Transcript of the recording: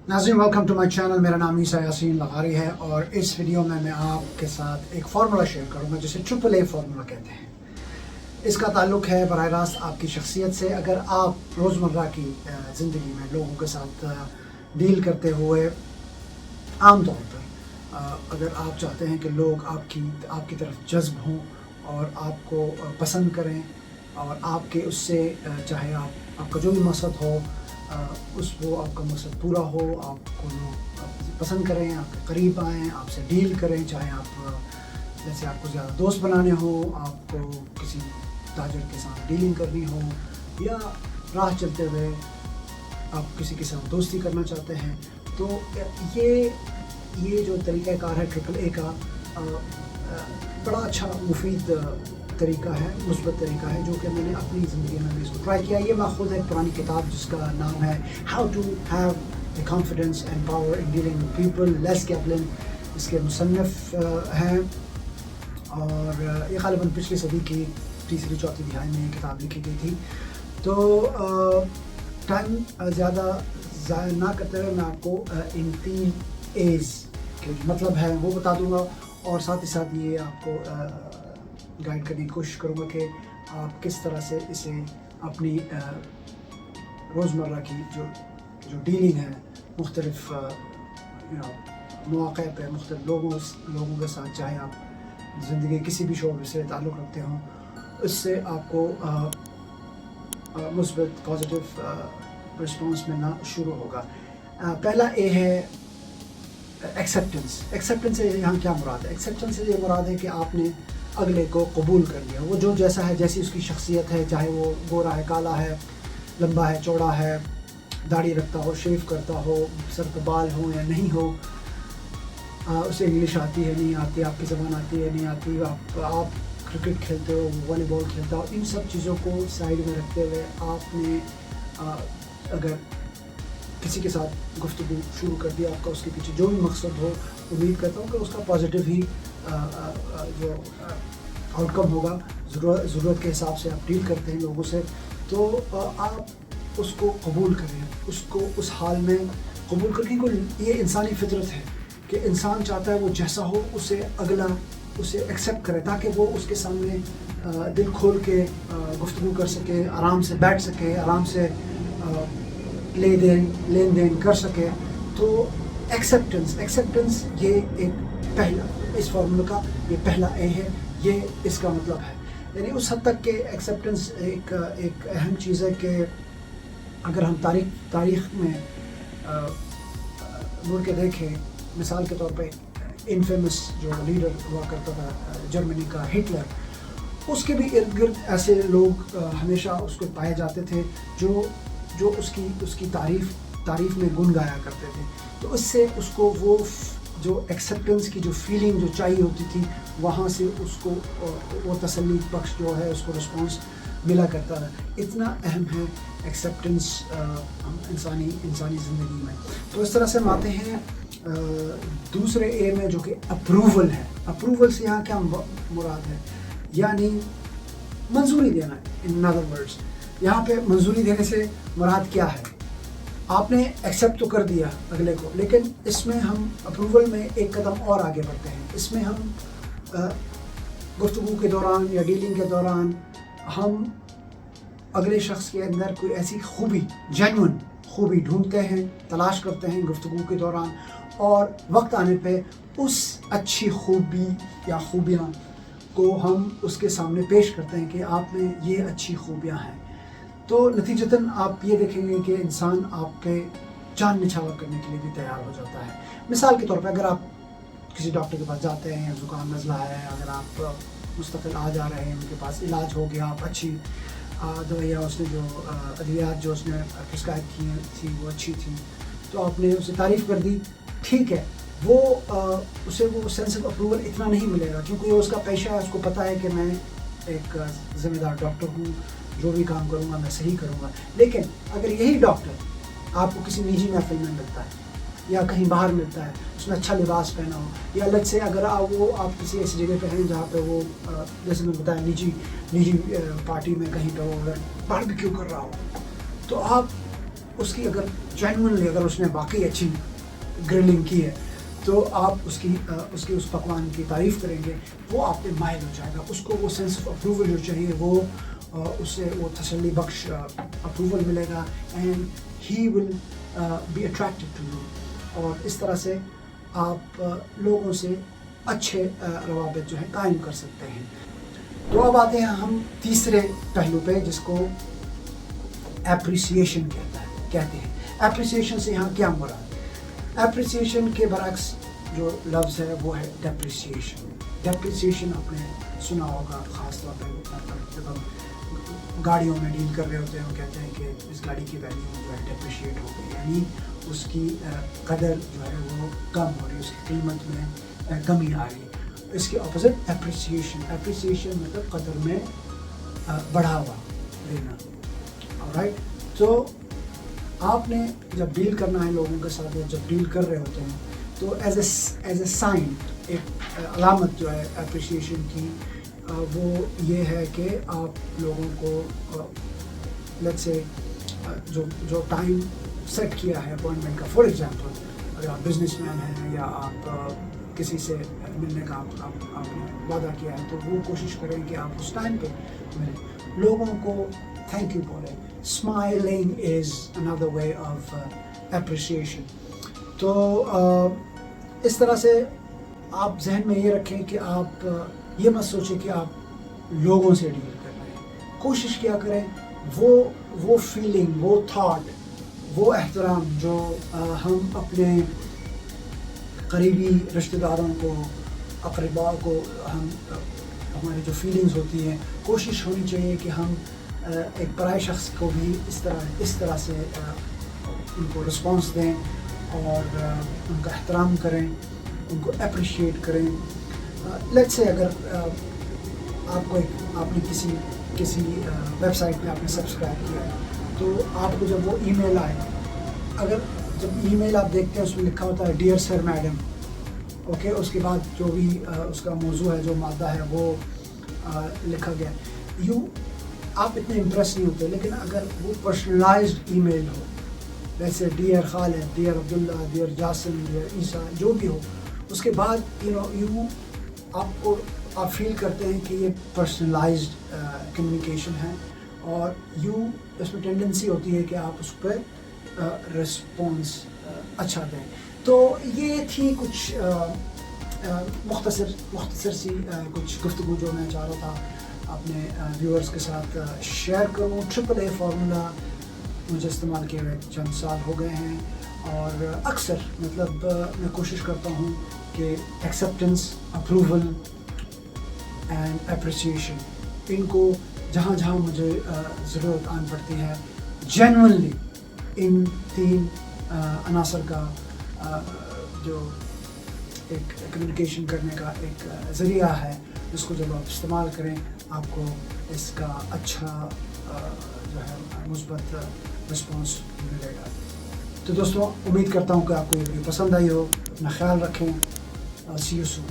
नाज़रीन, welcome to my channel. मेरा नाम ईसा यासीन लगारी है और इस वीडियो में मैं आपके साथ एक फार्मूला शेयर करूंगा जिसे AAA फार्मूला कहते हैं। इसका ताल्लुक़ है बराह रास्त आपकी शख्सियत से। अगर आप रोज़मर्रा की ज़िंदगी में लोगों के साथ डील करते हुए आम तौर पर अगर आप चाहते हैं कि लोग आपकी तरफ जज्ब हों और आपको पसंद करें और आपके उससे चाहे आपका जो भी मकसद हो वो आपका मकसद पूरा हो, आपको लोग पसंद करें, आपके करीब आएँ, आपसे डील करें, चाहे आप जैसे आपको ज़्यादा दोस्त बनाने हो, आपको किसी ताजर के साथ डीलिंग करनी हो, या राह चलते हुए आप किसी के साथ दोस्ती करना चाहते हैं, तो ये जो तरीक़ाकार है AAA का बड़ा अच्छा मुफीद तरीका है, मुस्बत तरीका है, जो कि मैंने अपनी ज़िंदगी में भी इसको ट्राई किया। ये मैं ख़ुद एक पुरानी किताब जिसका नाम है how to have the confidence and power in dealing with people, Les Giblin इसके मुसन्निफ़ हैं, और ये ग़ालिबन पिछली सदी की तीसरी-चौथी दिहाई में ये किताब लिखी गई थी। तो टाइम ज़्यादा ज़ाया ना करते हुए मैं आपको इन 3 A's के मतलब है वो बता दूँगा, और साथ ही साथ ये आपको गाइड करने की कोशिश करूँगा कि आप किस तरह से इसे अपनी रोज़मर्रा की जो डीलिंग है मुख्तलिफ़ मौक़े पे मुख्तलिफ़ लोगों के साथ, चाहे आप ज़िंदगी किसी भी शोबे से ताल्लुक़ रखते हों, उससे आपको मुस्बत पॉजिटिव रिस्पॉन्स मिलना शुरू होगा। पहला ए है एक्सेप्टेंस। एक्सेप्टेंस से यहाँ क्या मुराद है? एक्सेप्टेंस से ये मुराद है कि आपने अगले को कबूल कर लिया, वो जो जैसा है, जैसी उसकी शख्सियत है, चाहे वो गोरा है, काला है, लंबा है, चौड़ा है, दाढ़ी रखता हो, शेव करता हो, सर पे बाल हो या नहीं हो, उसे इंग्लिश आती है नहीं आती, आपकी ज़बान आती है नहीं आती, आप क्रिकेट खेलते हो, वॉलीबॉल खेलता हो, इन सब चीज़ों को साइड में रखते हुए आपने अगर किसी के साथ गुफ्तगू शुरू कर दिया, आपका उसके पीछे जो भी मकसद हो, उम्मीद करता हूँ कि उसका पॉजिटिव ही जो आउटकम होगा। ज़रूरत के हिसाब से आप डील करते हैं लोगों से, तो आप उसको कबूल करें, उसको उस हाल में कबूल करने को। ये इंसानी फितरत है कि इंसान चाहता है वो जैसा हो उसे अगला उसे एक्सेप्ट करे, ताकि वो उसके सामने दिल खोल के गुफ्तगू कर सके, आराम से बैठ सके, आराम से लेन देन कर सके। तो एक्सेप्टेंस ये एक पहला इस फार्मूला का ये पहला ए है, ये इसका मतलब है। यानी उस हद तक के एक्सेप्टेंस एक अहम चीज़ है कि अगर हम तारीख़ में मुड़ के देखें, मिसाल के तौर पे इनफेमस जो लीडर हुआ करता था जर्मनी का, हिटलर, उसके भी इर्द गिर्द ऐसे लोग हमेशा उसको पाए जाते थे जो उसकी तारीफ़ में गुन गाया करते थे। तो उससे उसको वो जो एक्सेप्टेंस की जो फीलिंग जो चाहिए होती थी, वहाँ से उसको वो तसल्ली बख्श जो है उसको रिस्पॉन्स मिला करता था। इतना अहम है एक्सेप्टेंस इंसानी ज़िंदगी में। तो इस तरह से हम आते हैं दूसरे ए में, जो कि अप्रूवल है। अप्रूवल से यहाँ क्या मुराद है? यानी मंजूरी देना। इन अदर वर्ड्स, यहाँ पे मंजूरी देने से मुराद क्या है? आपने एक्सेप्ट तो कर दिया अगले को, लेकिन इसमें हम अप्रूवल में एक कदम और आगे बढ़ते हैं। इसमें हम गुफ्तगू के दौरान या डीलिंग के दौरान हम अगले शख्स के अंदर कोई ऐसी खूबी, जेन्युइन खूबी ढूंढते हैं, तलाश करते हैं गुफ्तगू के दौरान, और वक्त आने पे उस अच्छी खूबी या खूबियाँ को हम उसके सामने पेश करते हैं कि आप में ये अच्छी खूबियाँ हैं। तो नतीजतन आप ये देखेंगे कि इंसान आप पे जान निछावर करने के लिए भी तैयार हो जाता है। मिसाल के तौर पे अगर आप किसी डॉक्टर के पास जाते हैं, ज़ुकाम नज़ला है, अगर आप मुस्तकिल आ जा रहे हैं, उनके पास इलाज हो गया, आप अच्छी दवाइयाँ उसने जो अद्वियात जो उसने प्रिस्क्राइब की थी वो अच्छी थी, तो आपने उसे तारीफ़ कर दी, ठीक है, वो उसे वो सेंस ऑफ अप्रूवल इतना नहीं मिलेगा, क्योंकि वो उसका पेशा है, उसको पता है कि मैं एक ज़िम्मेदार डॉक्टर हूँ, जो भी काम करूँगा मैं सही करूँगा। लेकिन अगर यही डॉक्टर आपको किसी निजी महफिल में मिलता है या कहीं बाहर मिलता है, उसमें अच्छा लिबास पहना हो, या अलग से अगर आप किसी ऐसी जगह पे हैं जहाँ पे वो जैसे मैं बताया निजी पार्टी में कहीं पे वो अगर बारबेक्यू कर रहा हो, तो आप اس کی اگر جینوئنلی اگر اس نے واقعی اچھی گرلنگ کی ہے تو آپ اس پکوان کی تعریف کریں گے، وہ آپ پہ مائل ہو جائے گا. اس کو وہ سینس آف اپروول جو چاہیے وہ اس سے وہ تسلی بخش اپروول ملے گا and he will be attracted to you. اور اس طرح سے آپ لوگوں سے اچھے روابط جو ہے قائم کر سکتے ہیں. تو اب آتے ہیں ہم تیسرے پہلو پہ جس کو اپریسیشن کہتے ہیں. اپریسیشن سے یہاں کیا مراد؟ اپریسیشن کے برعکس جو لفظ ہے وہ ہے ڈیپریسیشن. ڈیپریسیشن آپ نے سنا ہوگا، خاص طور پہ جب ہم گاڑیوں میں ڈیل کر رہے ہوتے ہیں، ہم کہتے ہیں کہ اس گاڑی کی ویلیو جو ہے ڈیپریشیٹ ہو گئی، یعنی اس کی قدر جو ہے وہ کم ہو رہی ہے، اس کی قیمت میں کمی آ رہی ہے. اس کے اپوزٹ اپریسیشن مطلب قدر میں بڑھاوا دینا. رائٹ. تو آپ نے جب ڈیل کرنا ہے لوگوں کے ساتھ، جب ڈیل کر رہے ہوتے ہیں تو ایز اے سائن، ایک علامت جو ہے اپریسیشن کی وہ یہ ہے کہ آپ لوگوں کو لیٹس سے جو ٹائم سیٹ کیا ہے اپوائنٹمنٹ کا، فار ایگزامپل اگر آپ بزنس مین ہیں یا آپ کسی سے ملنے کا آپ نے وعدہ کیا ہے تو وہ کوشش کریں کہ آپ اس ٹائم پہ ملیں، لوگوں کو تھینک یو بولیں. Smiling is another way of appreciation. تو اس طرح سے آپ ذہن میں یہ رکھیں کہ آپ یہ مت سوچیں کہ آپ لوگوں سے ڈیل کر رہے ہیں. کوشش کیا کریں وہ فیلنگ، وہ تھاٹ، وہ احترام جو ہم اپنے قریبی رشتہ داروں کو، اقرباء کو، ہماری جو فیلنگز ہوتی ہیں، کوشش ہونی چاہیے کہ ہم ایک پرائے شخص کو بھی اس طرح سے ان کو رسپانس دیں اور ان کا احترام کریں، ان کو اپریشیٹ کریں. لیٹس سے اگر آپ نے کسی ویب سائٹ پہ آپ نے سبسکرائب کیا ہے تو آپ کو جب وہ ای میل آئے، اگر جب ای میل آپ دیکھتے ہیں اس میں لکھا ہوتا ہے ڈیئر سر میڈم، اوکے، اس کے بعد جو بھی اس کا موضوع ہے، جو مادہ ہے وہ لکھا گیا، آپ اتنے امپریس نہیں ہوتے. لیکن اگر وہ پرسنلائزڈ ای میل ہو، جیسے ڈیئر خالد، ڈیئر عبداللہ، ڈیئر جاسم، ڈیئر عیسیٰ، جو بھی ہو، اس کے بعد آپ فیل کرتے ہیں کہ یہ پرسنلائزڈ کمیونیکیشن ہے اور اس میں ٹینڈنسی ہوتی ہے کہ آپ اس پہ رسپانس اچھا دیں. تو یہ تھی کچھ مختصر سی کچھ گفتگو جو میں چاہ رہا تھا اپنے ویورز کے ساتھ شیئر کروں. AAA فارمولا مجھے استعمال کیے ہوئے چند سال ہو گئے ہیں اور اکثر مطلب میں کوشش کرتا ہوں کہ ایکسیپٹنس، اپروول اینڈ اپریسیشن، ان کو جہاں جہاں مجھے ضرورت آن پڑتی ہے، جینوئنلی ان تین عناصر کا جو ایک کمیونیکیشن کرنے کا ایک ذریعہ ہے، جس کو جب آپ استعمال کریں آپ کو اس کا اچھا جو ہے مثبت رسپانس ملے گا. تو دوستوں، امید کرتا ہوں کہ آپ کو یہ ویڈیو پسند آئی ہو. اپنا خیال رکھیں. سی یو سون.